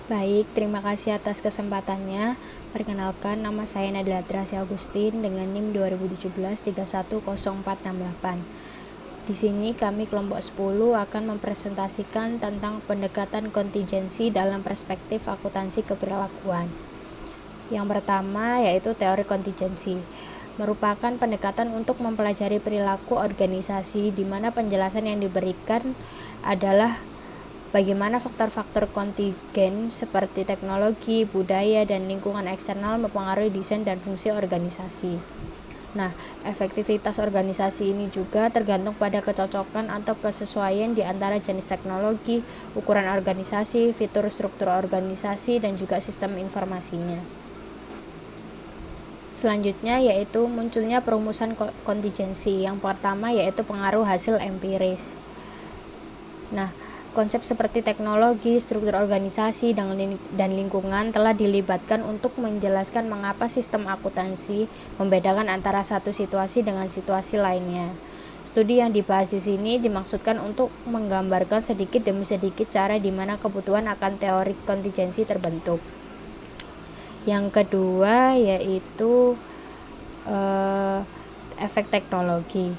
Baik, terima kasih atas kesempatannya. Perkenalkan, nama saya Nadila Trasya Agustin dengan NIM 2017-310468. Di sini kami kelompok 10 akan mempresentasikan tentang pendekatan kontingensi dalam perspektif akuntansi keberlakuan. Yang pertama yaitu teori kontingensi. Merupakan pendekatan untuk mempelajari perilaku organisasi di mana penjelasan yang diberikan adalah bagaimana faktor-faktor kontingen seperti teknologi, budaya, dan lingkungan eksternal mempengaruhi desain dan fungsi organisasi. Nah, efektivitas organisasi ini juga tergantung pada kecocokan atau kesesuaian di antara jenis teknologi, ukuran organisasi, fitur struktur organisasi, dan juga sistem informasinya. Selanjutnya yaitu munculnya perumusan kontingensi. Yang pertama yaitu pengaruh hasil empiris. Nah, konsep seperti teknologi, struktur organisasi, dan lingkungan telah dilibatkan untuk menjelaskan mengapa sistem akuntansi membedakan antara satu situasi dengan situasi lainnya. Studi yang dibahas di sini dimaksudkan untuk menggambarkan sedikit demi sedikit cara di mana kebutuhan akan teori kontingensi terbentuk. Yang kedua yaitu efek teknologi.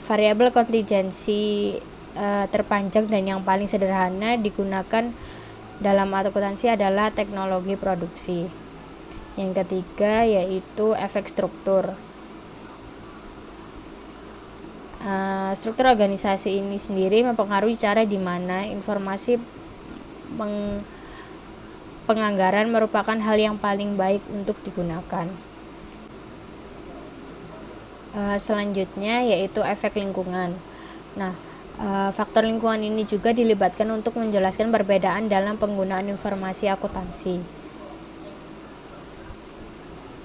Variabel kontingensi terpanjang dan yang paling sederhana digunakan dalam akuntansi adalah teknologi produksi. Yang ketiga yaitu efek struktur. Struktur organisasi ini sendiri mempengaruhi cara di mana informasi penganggaran merupakan hal yang paling baik untuk digunakan. Selanjutnya yaitu efek lingkungan. Nah, faktor lingkungan ini juga dilibatkan untuk menjelaskan perbedaan dalam penggunaan informasi akuntansi.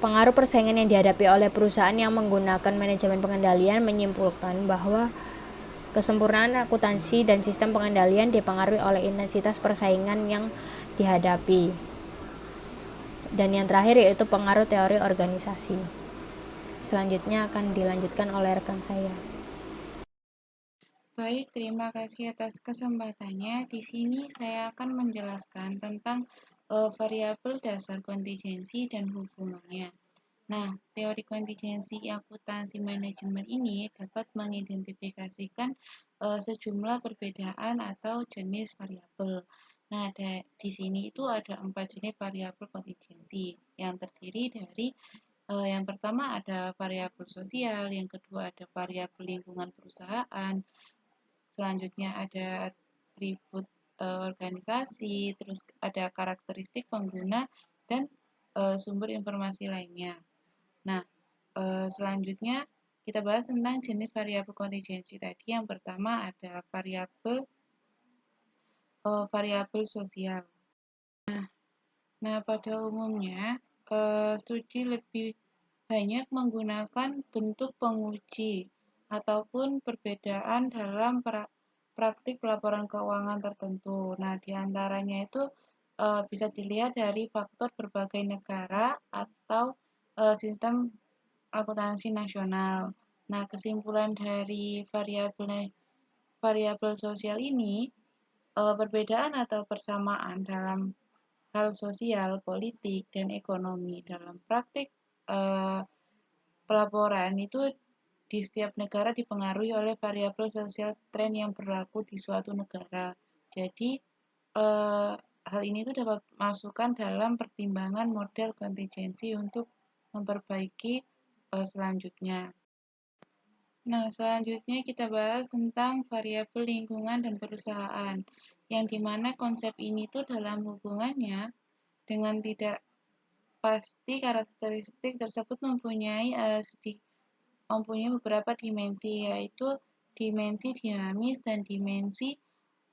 Pengaruh persaingan yang dihadapi oleh perusahaan yang menggunakan manajemen pengendalian menyimpulkan bahwa kesempurnaan akuntansi dan sistem pengendalian dipengaruhi oleh intensitas persaingan yang dihadapi. Dan yang terakhir yaitu pengaruh teori organisasi. Selanjutnya akan dilanjutkan oleh rekan saya. Baik, terima kasih atas kesempatannya. Di sini saya akan menjelaskan tentang variabel dasar kontingensi dan hubungannya. Nah, teori kontingensi akuntansi manajemen ini dapat mengidentifikasikan sejumlah perbedaan atau jenis variabel. Nah, di sini itu ada 4 jenis variabel kontingensi yang terdiri dari yang pertama ada variabel sosial, yang kedua ada variabel lingkungan perusahaan, selanjutnya ada atribut organisasi, terus ada karakteristik pengguna dan sumber informasi lainnya. Nah, selanjutnya kita bahas tentang jenis variabel kontingensi tadi. Yang pertama ada variabel sosial. Nah, pada umumnya studi lebih banyak menggunakan bentuk penguji ataupun perbedaan dalam praktik pelaporan keuangan tertentu. Nah, diantaranya itu bisa dilihat dari faktor berbagai negara atau sistem akuntansi nasional. Nah, kesimpulan dari variabel sosial ini, perbedaan atau persamaan dalam hal sosial, politik, dan ekonomi dalam praktik pelaporan itu di setiap negara dipengaruhi oleh variabel sosial tren yang berlaku di suatu negara. Jadi, hal ini tuh dapat masukkan dalam pertimbangan model kontingensi untuk memperbaiki selanjutnya. Nah, selanjutnya kita bahas tentang variabel lingkungan dan perusahaan, yang dimana konsep ini tuh dalam hubungannya dengan tidak pasti karakteristik tersebut mempunyai beberapa dimensi, yaitu dimensi dinamis dan dimensi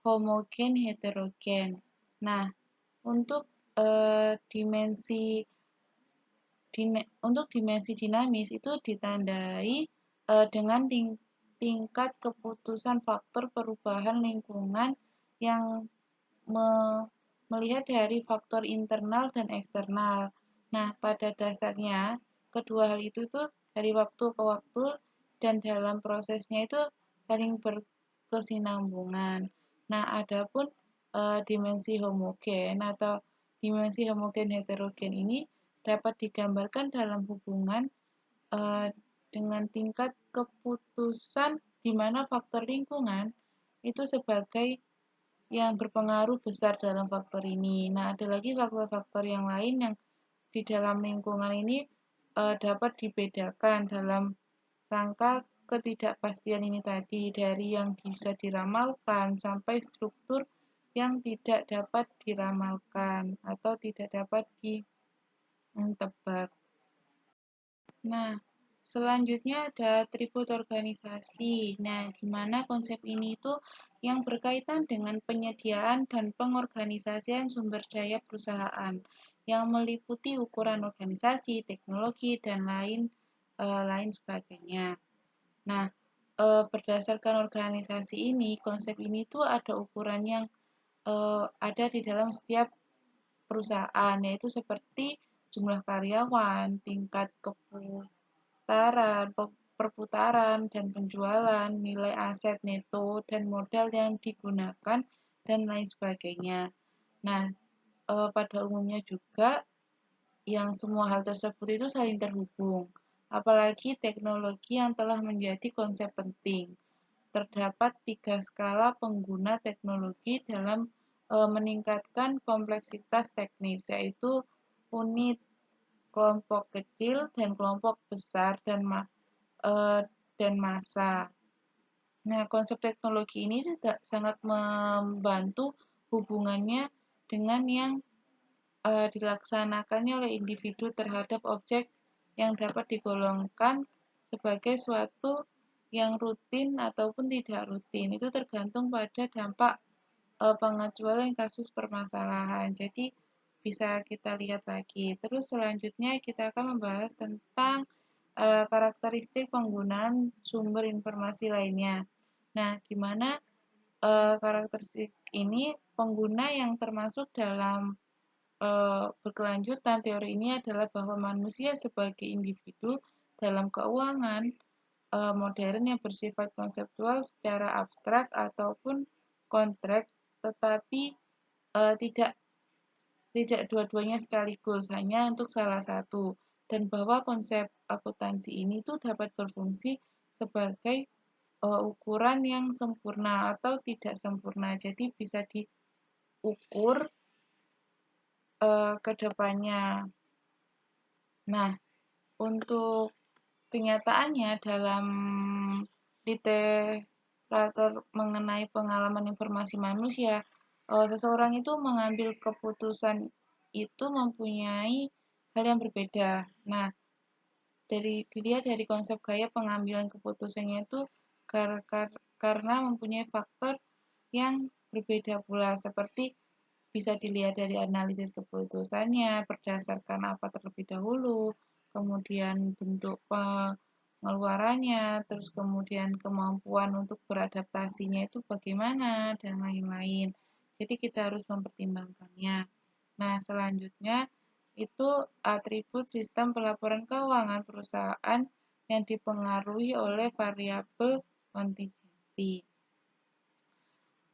homogen heterogen. Nah, untuk dimensi dinamis itu ditandai dengan tingkat keputusan faktor perubahan lingkungan yang melihat dari faktor internal dan eksternal. Nah, pada dasarnya kedua hal itu tuh dari waktu ke waktu dan dalam prosesnya itu saling berkesinambungan. Nah, adapun dimensi homogen atau dimensi homogen heterogen ini dapat digambarkan dalam hubungan dengan tingkat keputusan di mana faktor lingkungan itu sebagai yang berpengaruh besar dalam faktor ini. Nah, ada lagi faktor-faktor yang lain yang di dalam lingkungan ini dapat dibedakan dalam rangka ketidakpastian ini tadi, dari yang bisa diramalkan sampai struktur yang tidak dapat diramalkan atau tidak dapat ditebak. Nah, selanjutnya ada atribut organisasi. Nah, di mana konsep ini itu yang berkaitan dengan penyediaan dan pengorganisasian sumber daya perusahaan yang meliputi ukuran organisasi, teknologi, dan lain sebagainya. Nah, berdasarkan organisasi ini, konsep ini tuh ada ukuran yang ada di dalam setiap perusahaan, yaitu seperti jumlah karyawan, tingkat perputaran dan penjualan, nilai aset neto dan modal yang digunakan, dan lain sebagainya. Nah, pada umumnya juga yang semua hal tersebut itu saling terhubung, apalagi teknologi yang telah menjadi konsep penting. Terdapat 3 skala pengguna teknologi dalam meningkatkan kompleksitas teknis, yaitu unit, kelompok kecil, dan kelompok besar, dan massa. Nah, konsep teknologi ini juga sangat membantu hubungannya dengan yang dilaksanakannya oleh individu terhadap objek yang dapat digolongkan sebagai suatu yang rutin ataupun tidak rutin. Itu tergantung pada dampak pengecualian kasus permasalahan. Jadi bisa kita lihat lagi. Terus selanjutnya kita akan membahas tentang karakteristik penggunaan sumber informasi lainnya. Nah, di mana karakteristik ini pengguna yang termasuk dalam berkelanjutan teori ini adalah bahwa manusia sebagai individu dalam keuangan modern yang bersifat konseptual secara abstrak ataupun kontrak, tetapi tidak tidak dua-duanya sekaligus, hanya untuk salah satu. Dan bahwa konsep akuntansi ini tuh dapat berfungsi sebagai ukuran yang sempurna atau tidak sempurna. Jadi bisa diukur ke depannya. Nah, untuk kenyataannya dalam literatur mengenai pengalaman informasi manusia, seseorang itu mengambil keputusan itu mempunyai hal yang berbeda. Nah, dilihat dari konsep gaya pengambilan keputusannya itu karena mempunyai faktor yang berbeda pula, seperti bisa dilihat dari analisis keputusannya berdasarkan apa terlebih dahulu, kemudian bentuk pengeluarannya, terus kemudian kemampuan untuk beradaptasinya itu bagaimana, dan lain-lain. Jadi kita harus mempertimbangkannya. Nah, selanjutnya itu atribut sistem pelaporan keuangan perusahaan yang dipengaruhi oleh variabel kontingensi.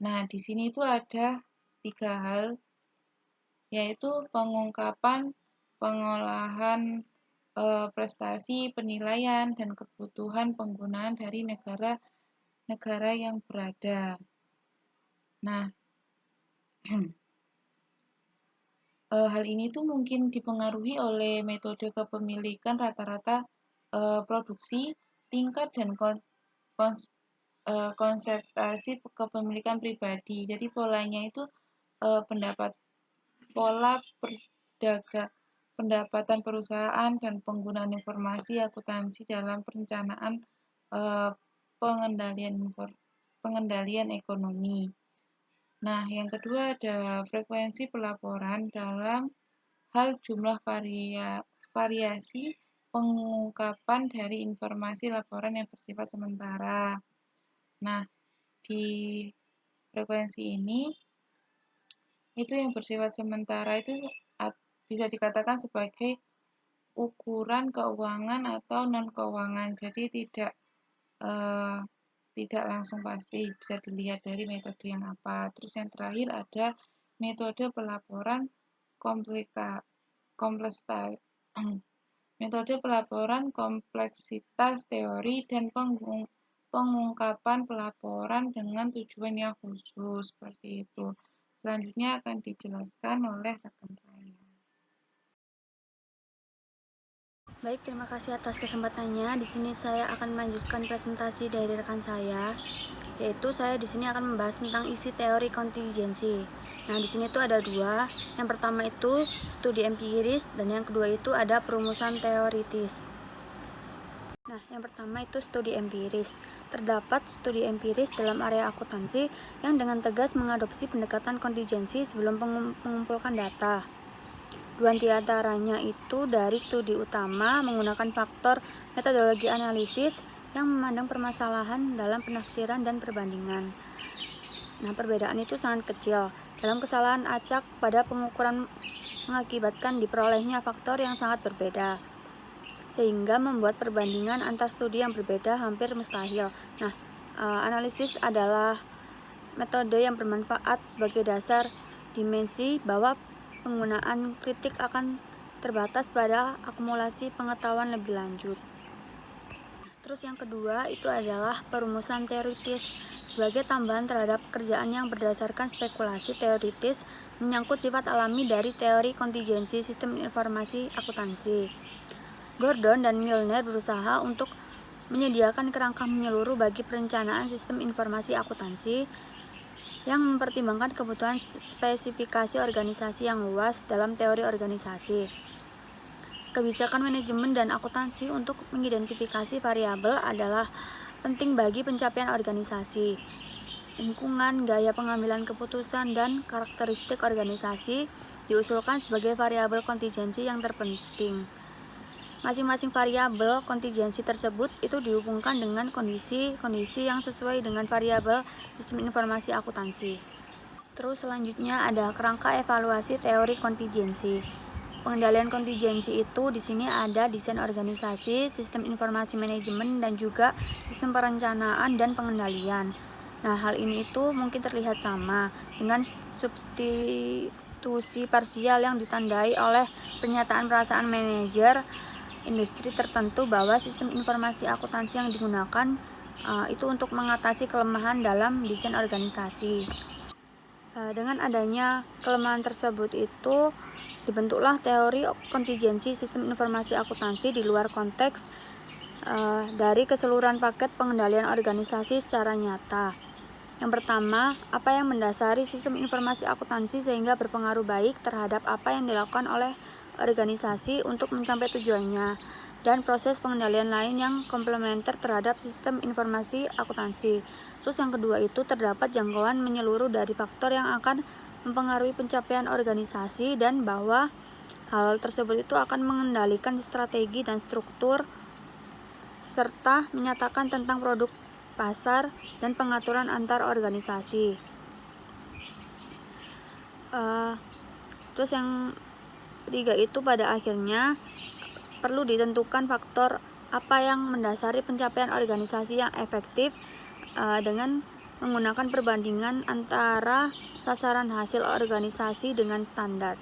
Nah, di sini itu ada 3 hal, yaitu pengungkapan, pengolahan prestasi, penilaian, dan kebutuhan penggunaan dari negara yang berada. Nah, hal ini tuh mungkin dipengaruhi oleh metode kepemilikan rata-rata produksi, tingkat, dan konseptasi kepemilikan pribadi. Jadi polanya itu pola pendapatan perusahaan dan penggunaan informasi akuntansi dalam perencanaan pengendalian ekonomi. Nah, yang kedua ada frekuensi pelaporan dalam hal jumlah variasi pengungkapan dari informasi laporan yang bersifat sementara. Nah, di frekuensi ini itu yang bersifat sementara itu bisa dikatakan sebagai ukuran keuangan atau non keuangan. Jadi tidak tidak langsung pasti, bisa dilihat dari metode yang apa. Terus yang terakhir ada metode pelaporan metode pelaporan kompleksitas teori dan pengungkapan pelaporan dengan tujuan yang khusus, seperti itu. Selanjutnya akan dijelaskan oleh rekan saya. Baik, terima kasih atas kesempatannya. Di sini saya akan melanjutkan presentasi dari rekan saya, yaitu saya di sini akan membahas tentang isi teori kontingensi. Nah, di sini tuh ada dua. Yang pertama itu studi empiris dan yang kedua itu ada perumusan teoritis. Nah, yang pertama itu studi empiris. Terdapat studi empiris dalam area akuntansi yang dengan tegas mengadopsi pendekatan kontingensi sebelum mengumpulkan data. Dua di antaranya itu dari studi utama menggunakan faktor metodologi analisis yang memandang permasalahan dalam penafsiran dan perbandingan. Nah, perbedaan itu sangat kecil. Dalam kesalahan acak pada pengukuran mengakibatkan diperolehnya faktor yang sangat berbeda, sehingga membuat perbandingan antar studi yang berbeda hampir mustahil. Nah, analisis adalah metode yang bermanfaat sebagai dasar dimensi bahwa penggunaan kritik akan terbatas pada akumulasi pengetahuan lebih lanjut. Terus yang kedua itu adalah perumusan teoritis sebagai tambahan terhadap pekerjaan yang berdasarkan spekulasi teoritis menyangkut sifat alami dari teori kontingensi sistem informasi akuntansi. Gordon dan Milner berusaha untuk menyediakan kerangka menyeluruh bagi perencanaan sistem informasi akuntansi yang mempertimbangkan kebutuhan spesifikasi organisasi yang luas dalam teori organisasi. Kebijakan manajemen dan akuntansi untuk mengidentifikasi variabel adalah penting bagi pencapaian organisasi. Lingkungan, gaya pengambilan keputusan, dan karakteristik organisasi diusulkan sebagai variabel kontingensi yang terpenting. Masing-masing variabel kontingensi tersebut itu dihubungkan dengan kondisi-kondisi yang sesuai dengan variabel sistem informasi akuntansi. Terus selanjutnya ada kerangka evaluasi teori kontingensi. Pengendalian kontingensi itu di sini ada desain organisasi, sistem informasi manajemen, dan juga sistem perencanaan dan pengendalian. Nah, hal ini itu mungkin terlihat sama dengan substitusi parsial yang ditandai oleh pernyataan perasaan manajer industri tertentu bahwa sistem informasi akuntansi yang digunakan itu untuk mengatasi kelemahan dalam desain organisasi. Dengan adanya kelemahan tersebut itu dibentuklah teori kontingensi sistem informasi akuntansi di luar konteks dari keseluruhan paket pengendalian organisasi secara nyata. Yang pertama, apa yang mendasari sistem informasi akuntansi sehingga berpengaruh baik terhadap apa yang dilakukan oleh organisasi untuk mencapai tujuannya, dan proses pengendalian lain yang komplementer terhadap sistem informasi akuntansi. Terus yang kedua itu terdapat jangkauan menyeluruh dari faktor yang akan mempengaruhi pencapaian organisasi dan bahwa hal tersebut itu akan mengendalikan strategi dan struktur serta menyatakan tentang produk pasar dan pengaturan antar organisasi. Terus yang ketiga itu pada akhirnya perlu ditentukan faktor apa yang mendasari pencapaian organisasi yang efektif dengan menggunakan perbandingan antara sasaran hasil organisasi dengan standar.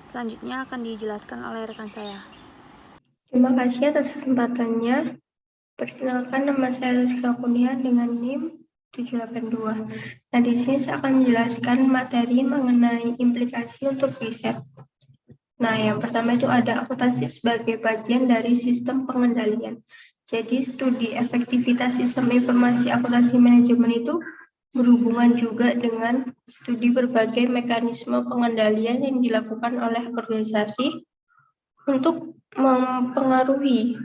Selanjutnya akan dijelaskan oleh rekan saya. Terima kasih atas kesempatannya. Perkenalkan, nama saya Rizka Kurnia dengan NIM 782. Nah, di sini saya akan menjelaskan materi mengenai implikasi untuk riset. Nah, yang pertama itu ada akuntansi sebagai bagian dari sistem pengendalian. Jadi, studi efektivitas sistem informasi akuntansi manajemen itu berhubungan juga dengan studi berbagai mekanisme pengendalian yang dilakukan oleh organisasi untuk mempengaruhi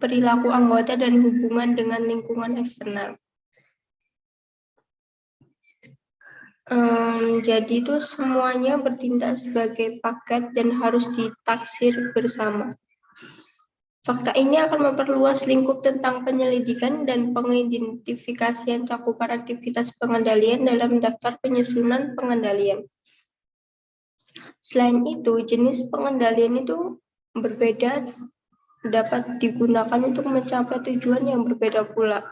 perilaku anggota dan hubungan dengan lingkungan eksternal. Jadi itu semuanya bertindak sebagai paket dan harus ditaksir bersama. Fakta ini akan memperluas lingkup tentang penyelidikan dan pengidentifikasian cakupan aktivitas pengendalian dalam daftar penyusunan pengendalian. Selain itu, jenis pengendalian itu berbeda dapat digunakan untuk mencapai tujuan yang berbeda pula.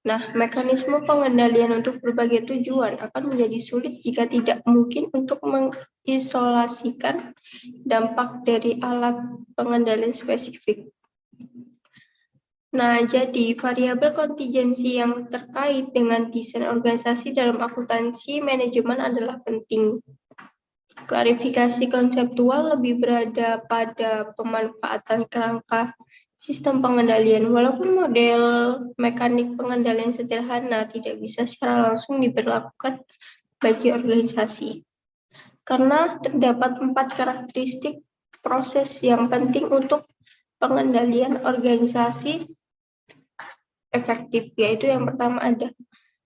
Nah, mekanisme pengendalian untuk berbagai tujuan akan menjadi sulit jika tidak mungkin untuk mengisolasikan dampak dari alat pengendalian spesifik. Nah, jadi variabel kontingensi yang terkait dengan desain organisasi dalam akuntansi manajemen adalah penting. Klarifikasi konseptual lebih berada pada pemanfaatan kerangka sistem pengendalian. Walaupun model mekanik pengendalian sederhana tidak bisa secara langsung diberlakukan bagi organisasi. Karena terdapat 4 karakteristik proses yang penting untuk pengendalian organisasi efektif, yaitu yang pertama ada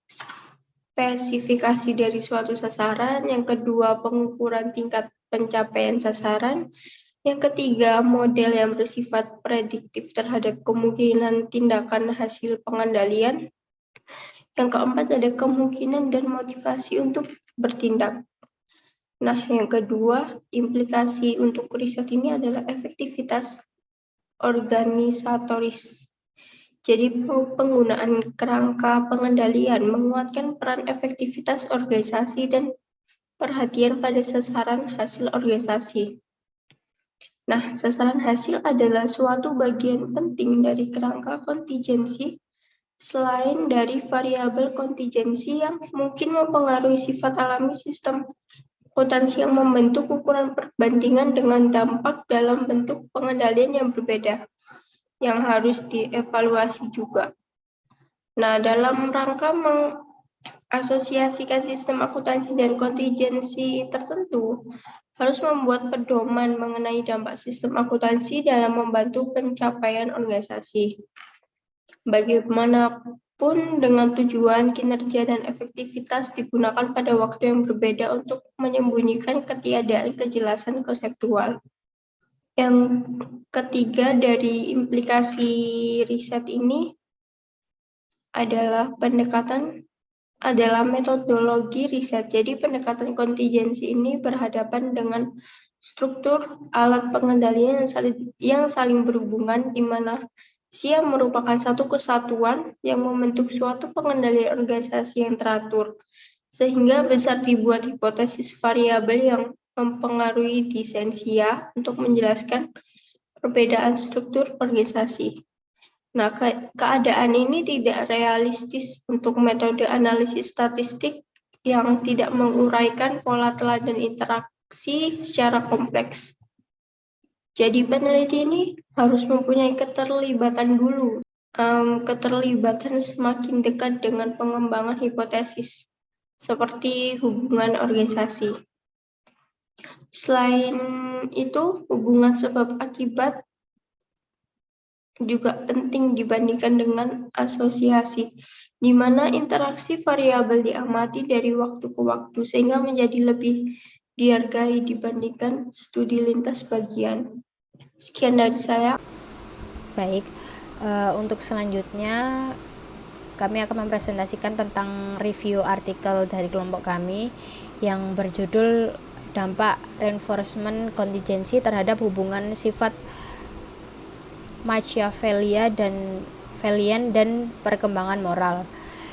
spesifikasi dari suatu sasaran, yang kedua pengukuran tingkat pencapaian sasaran, yang ketiga model yang bersifat prediktif terhadap kemungkinan tindakan hasil pengendalian, yang keempat ada kemungkinan dan motivasi untuk bertindak. Nah, yang kedua, implikasi untuk riset ini adalah efektivitas organisatoris. Jadi penggunaan kerangka pengendalian menguatkan peran efektivitas organisasi dan perhatian pada sasaran hasil organisasi. Nah, sasaran hasil adalah suatu bagian penting dari kerangka kontingensi selain dari variabel kontingensi yang mungkin mempengaruhi sifat alami sistem akuntansi yang membentuk ukuran perbandingan dengan dampak dalam bentuk pengendalian yang berbeda, yang harus dievaluasi juga. Nah, dalam rangka mengasosiasikan sistem akuntansi dan kontingensi tertentu, harus membuat pedoman mengenai dampak sistem akuntansi dalam membantu pencapaian organisasi. Bagaimanapun dengan tujuan, kinerja, dan efektivitas digunakan pada waktu yang berbeda untuk menyembunyikan ketiadaan kejelasan konseptual. Yang ketiga dari implikasi riset ini adalah metodologi riset. Jadi pendekatan kontingensi ini berhadapan dengan struktur alat pengendalian yang saling berhubungan, di mana SIA merupakan satu kesatuan yang membentuk suatu pengendalian organisasi yang teratur, sehingga besar dibuat hipotesis variabel yang mempengaruhi desain SIA untuk menjelaskan perbedaan struktur organisasi. Nah, keadaan ini tidak realistis untuk metode analisis statistik yang tidak menguraikan pola teladan interaksi secara kompleks. Jadi peneliti ini harus mempunyai keterlibatan dulu. Keterlibatan semakin dekat dengan pengembangan hipotesis, seperti hubungan organisasi. Selain itu, hubungan sebab akibat juga penting dibandingkan dengan asosiasi, di mana interaksi variabel diamati dari waktu ke waktu sehingga menjadi lebih dihargai dibandingkan studi lintas bagian. Sekian dari saya. Baik, untuk selanjutnya kami akan mempresentasikan tentang review artikel dari kelompok kami yang berjudul dampak reinforcement kontingensi terhadap hubungan sifat Machiavellian dan perkembangan moral,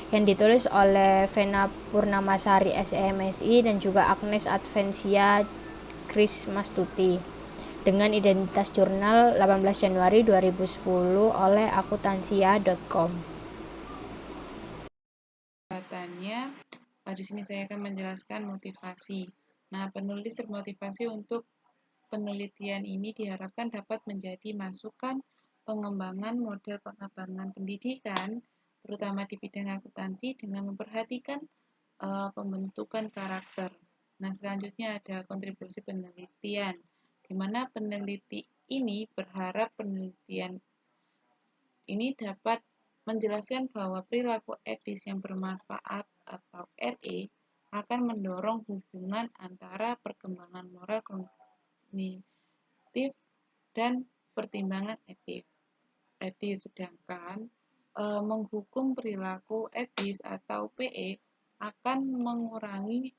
yang ditulis oleh Vena Purnamasari SEMSI dan juga Agnes Advensia Krismastuti dengan identitas jurnal 18 Januari 2010 oleh akuntansia.com. Di sini saya akan menjelaskan motivasi. Nah, penulis termotivasi untuk penelitian ini diharapkan dapat menjadi masukan pengembangan model pengembangan pendidikan, terutama di bidang akuntansi dengan memperhatikan pembentukan karakter. Nah, selanjutnya ada kontribusi penelitian, di mana peneliti ini berharap penelitian ini dapat menjelaskan bahwa perilaku etis yang bermanfaat atau RE akan mendorong hubungan antara perkembangan moral kognitif dan pertimbangan etis. Sedangkan menghukum perilaku etis atau PE akan mengurangi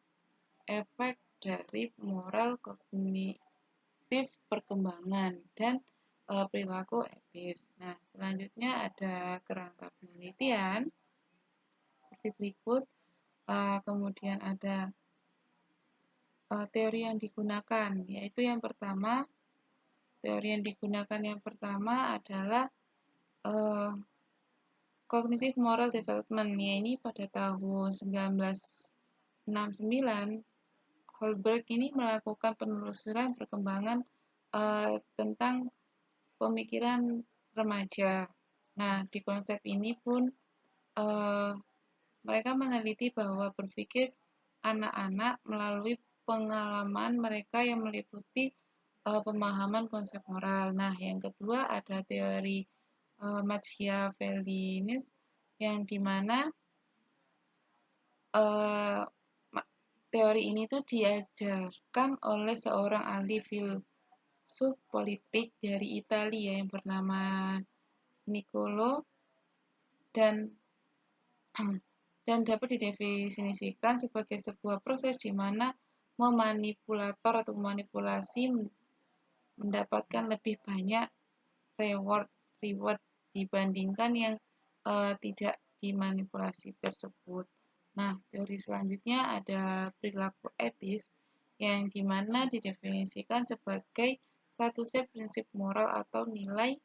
efek dari moral kognitif perkembangan dan perilaku etis. Nah, selanjutnya ada kerangka penelitian. seperti berikut. Kemudian ada teori yang digunakan, yaitu teori yang digunakan yang pertama adalah Cognitive Moral Development, ini pada tahun 1969, Holberg ini melakukan penelusuran perkembangan tentang pemikiran remaja. Nah, di konsep ini pun mereka meneliti bahwa berpikir anak-anak melalui pengalaman mereka yang meliputi pemahaman konsep moral. Nah, yang kedua ada teori Machiavellianis yang dimana teori ini tuh diajarkan oleh seorang ahli filsuf politik dari Italia yang bernama Niccolo dan dapat didefinisikan sebagai sebuah proses di mana memanipulator atau memanipulasi mendapatkan lebih banyak reward dibandingkan yang tidak dimanipulasi tersebut. Nah, teori selanjutnya ada perilaku etis yang dimana didefinisikan sebagai satu set prinsip moral atau nilai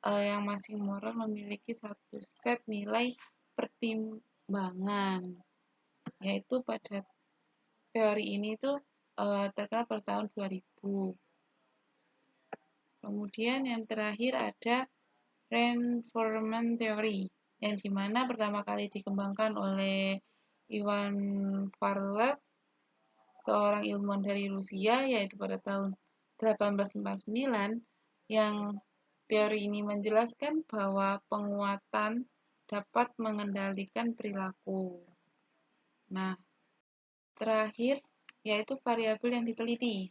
yang masing moral memiliki satu set nilai pertimbangan, yaitu pada teori ini tuh terkenal pada tahun 2000. Kemudian yang terakhir ada reinforcement theory, yang dimana pertama kali dikembangkan oleh Ivan Farlev, seorang ilmuwan dari Rusia, yaitu pada tahun 1849, yang teori ini menjelaskan bahwa penguatan dapat mengendalikan perilaku. Nah, terakhir yaitu variabel yang diteliti.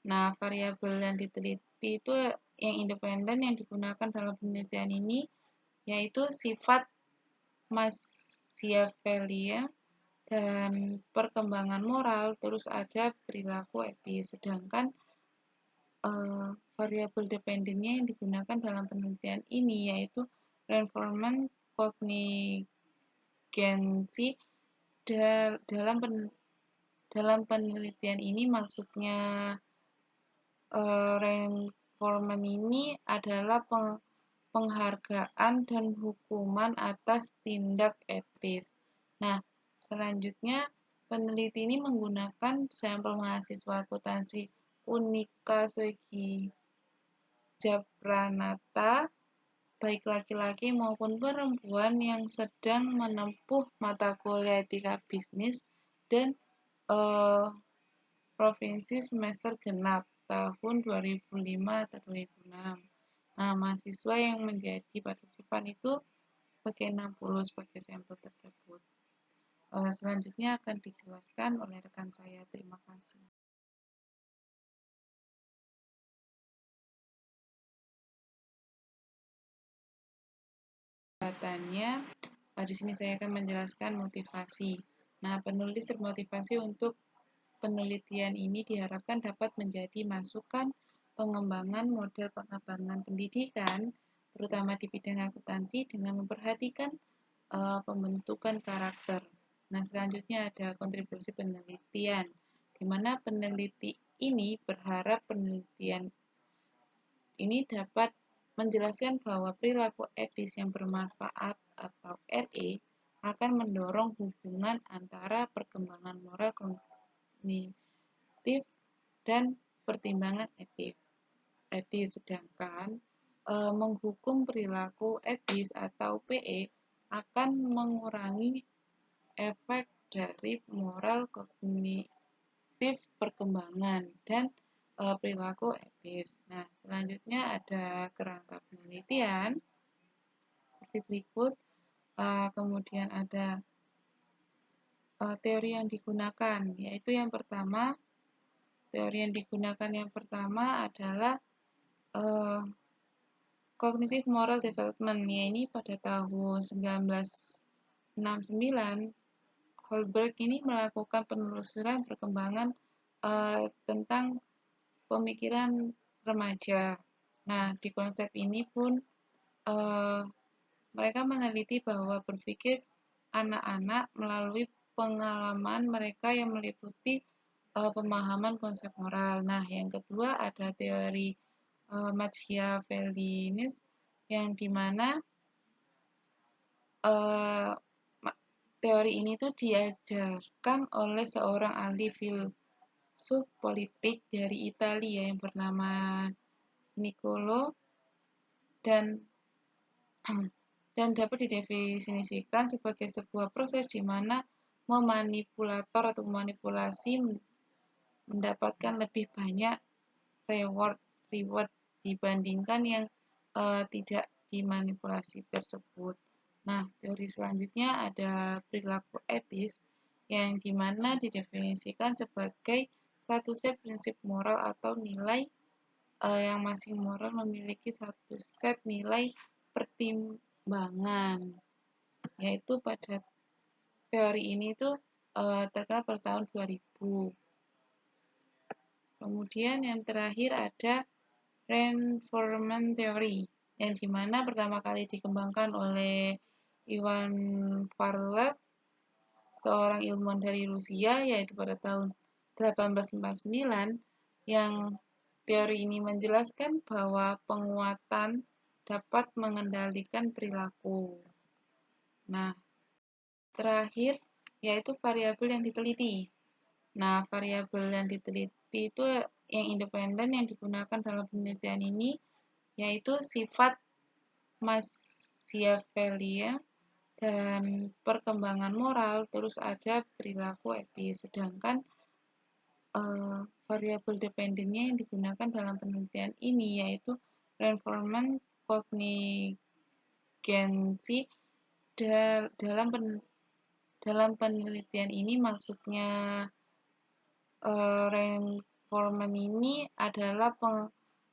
Nah, variabel yang diteliti itu yang independen yang digunakan dalam penelitian ini yaitu sifat Machiavellian dan perkembangan moral, terus ada perilaku etis. Sedangkan variabel dependennya yang digunakan dalam penelitian ini yaitu reinforcement cognigency. Dalam penelitian ini maksudnya reinforcement ini adalah penghargaan dan hukuman atas tindak etis. Nah, selanjutnya peneliti ini menggunakan sampel mahasiswa akuntansi Unika Soegi Japranata, baik laki-laki maupun perempuan yang sedang menempuh mata kuliah etika bisnis dan provinsi semester genap tahun 2005 atau 2006. Nah, mahasiswa yang menjadi partisipan itu sebagai 60 sebagai sampel tersebut. Selanjutnya akan dijelaskan oleh rekan saya. Terima kasih. Di sini saya akan menjelaskan motivasi. Nah, penulis termotivasi untuk penelitian ini diharapkan dapat menjadi masukan pengembangan model pengembangan pendidikan, terutama di bidang akuntansi dengan memperhatikan pembentukan karakter. Nah, selanjutnya ada kontribusi penelitian, di mana peneliti ini berharap penelitian ini dapat menjelaskan bahwa perilaku etis yang bermanfaat atau RE akan mendorong hubungan antara perkembangan moral kognitif dan pertimbangan etis. Sedangkan menghukum perilaku etis atau PE akan mengurangi efek dari moral kognitif perkembangan dan perilaku etis. Nah, selanjutnya ada kerangka penelitian seperti berikut. Kemudian ada teori yang digunakan, yaitu teori yang digunakan yang pertama adalah Cognitive Moral Development, ini pada tahun 1969, Holberg ini melakukan penelusuran perkembangan tentang pemikiran remaja. Nah, di konsep ini pun mereka meneliti bahwa berpikir anak-anak melalui pengalaman mereka yang meliputi pemahaman konsep moral. Nah, yang kedua ada teori Machiavellianis yang dimana teori ini tuh diajarkan oleh seorang ahli filsuf politik dari Italia yang bernama Niccolo dan dapat didefinisikan sebagai sebuah proses di mana memanipulator atau memanipulasi mendapatkan lebih banyak reward dibandingkan yang tidak dimanipulasi tersebut. Nah, teori selanjutnya ada perilaku etis yang dimana didefinisikan sebagai satu set prinsip moral atau nilai yang masing moral memiliki satu set nilai pertimbangan, yaitu pada teori ini tuh terkenal pada tahun 2000. Kemudian yang terakhir ada reinforcement theory, yang dimana pertama kali dikembangkan oleh Ivan Farlev, seorang ilmuwan dari Rusia, yaitu pada tahun 1849, yang teori ini menjelaskan bahwa penguatan dapat mengendalikan perilaku. Nah, terakhir yaitu variabel yang diteliti. Nah, variabel yang diteliti itu yang independen yang digunakan dalam penelitian ini yaitu sifat Machiavellian dan perkembangan moral, terus ada perilaku etis. Sedangkan variabel dependennya yang digunakan dalam penelitian ini yaitu reinforcement cognigency. Dalam penelitian ini maksudnya reinforcement ini adalah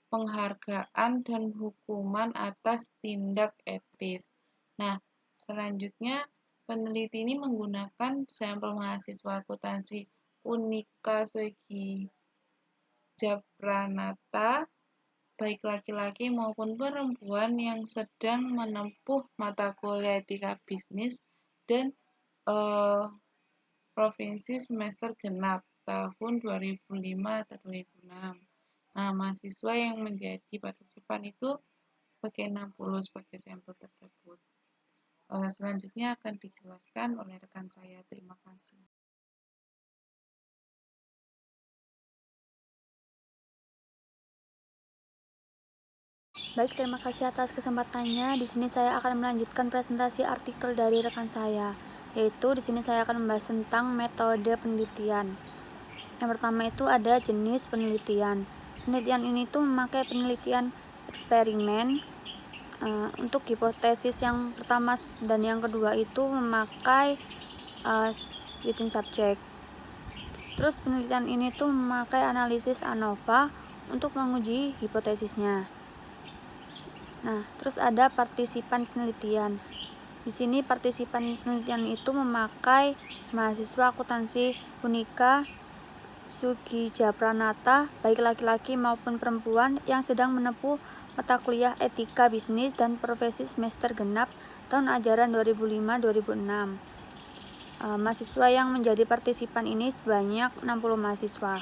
penghargaan dan hukuman atas tindak etis. Nah, selanjutnya peneliti ini menggunakan sampel mahasiswa akuntansi Unika Soegi Japranata, baik laki-laki maupun perempuan yang sedang menempuh mata kuliah etika bisnis dan provinsi semester genap tahun 2005 atau 2006. Nah, mahasiswa yang menjadi partisipan itu sebagai 60 sebagai sampel tersebut. Selanjutnya akan dijelaskan oleh rekan saya. Terima kasih. Baik, terima kasih atas kesempatannya. Di sini saya akan melanjutkan presentasi artikel dari rekan saya, yaitu di sini saya akan membahas tentang metode penelitian. Yang pertama itu ada jenis penelitian. Penelitian ini tuh memakai penelitian eksperimen untuk hipotesis yang pertama dan yang kedua itu memakai within subject. Terus penelitian ini tuh memakai analisis ANOVA untuk menguji hipotesisnya. Nah, terus ada partisipan penelitian. Di sini partisipan penelitian itu memakai mahasiswa akuntansi Unika Sugijapranata, baik laki-laki maupun perempuan yang sedang menempuh mata kuliah etika bisnis dan profesi semester genap tahun ajaran 2005-2006. Mahasiswa yang menjadi partisipan ini sebanyak 60 mahasiswa.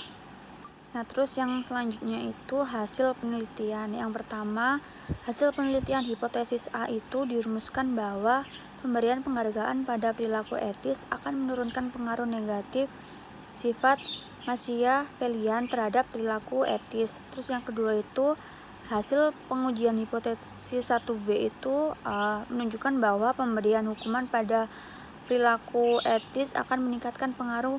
Nah, terus yang selanjutnya itu hasil penelitian. Yang pertama, hasil penelitian hipotesis A itu dirumuskan bahwa pemberian penghargaan pada perilaku etis akan menurunkan pengaruh negatif sifat Machiavellian terhadap perilaku etis. Terus yang kedua itu hasil pengujian hipotesis 1B itu menunjukkan bahwa pemberian hukuman pada perilaku etis akan meningkatkan pengaruh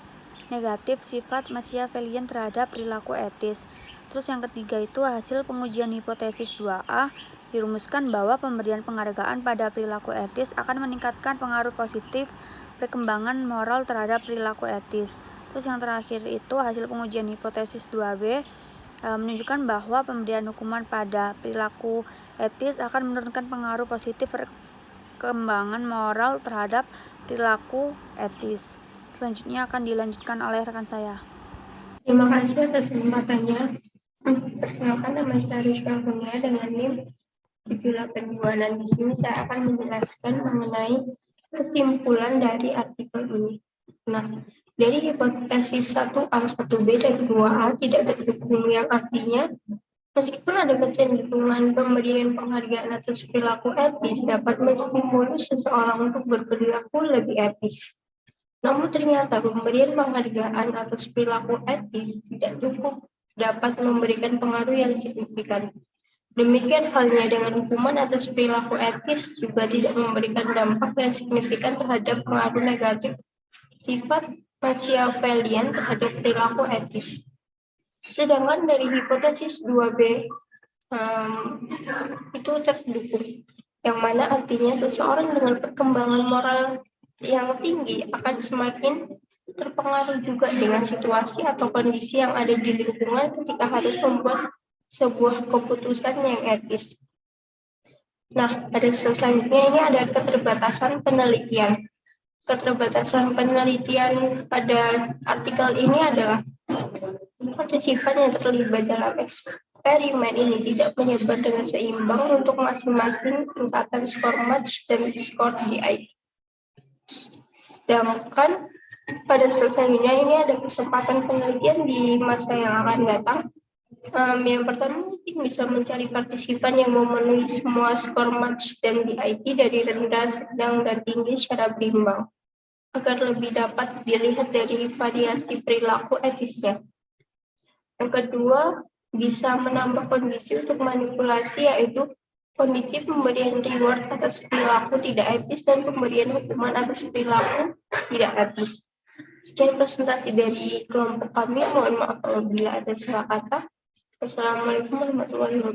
negatif sifat Machiavellian terhadap perilaku etis. Terus yang ketiga itu hasil pengujian hipotesis 2A dirumuskan bahwa pemberian penghargaan pada perilaku etis akan meningkatkan pengaruh positif perkembangan moral terhadap perilaku etis. Terus yang terakhir itu hasil pengujian hipotesis 2B menunjukkan bahwa pemberian hukuman pada perilaku etis akan menurunkan pengaruh positif perkembangan moral terhadap perilaku etis. Selanjutnya akan dilanjutkan oleh rekan saya. Terima kasih atas kesempatannya. Perkenalkan, nama saya Rizka Kurnia dengan NIM 782, dan di sini saya akan menjelaskan mengenai kesimpulan dari artikel ini. Nah, dari hipotesis 1A, 1B, dan 2A tidak terdukung, yang artinya meskipun ada kecenderungan pemberian penghargaan atas perilaku etis dapat menstimulus seseorang untuk berperilaku lebih etis. Namun ternyata pemberian penghargaan atas perilaku etis tidak cukup dapat memberikan pengaruh yang signifikan. Demikian halnya dengan hukuman atas perilaku etis juga tidak memberikan dampak yang signifikan terhadap pengaruh negatif sifat Machiavellian terhadap perilaku etis. Sedangkan dari hipotesis 2B itu terdukung, yang mana artinya seseorang dengan perkembangan moral yang tinggi akan semakin terpengaruh juga dengan situasi atau kondisi yang ada di lingkungan ketika harus membuat sebuah keputusan yang etis. Nah, pada selanjutnya ini ada keterbatasan penelitian. Keterbatasan penelitian pada artikel ini adalah partisipan yang terlibat dalam eksperimen ini tidak menyebar dengan seimbang untuk masing-masing tingkatan skor match dan skor GI. Sedangkan pada selanjutnya ini ada kesempatan penelitian di masa yang akan datang. Yang pertama mungkin bisa mencari partisipan yang memenuhi semua skor match dan DIT dari rendah, sedang, dan tinggi secara berimbang, agar lebih dapat dilihat dari variasi perilaku etisnya. Yang kedua, bisa menambah kondisi untuk manipulasi, yaitu kondisi pemberian reward atas perilaku tidak etis dan pemberian hukuman atas perilaku tidak etis. Sekian presentasi dari kelompok kami. Mohon maaf apabila ada salah kata. Wassalamualaikum warahmatullahi wabarakatuh.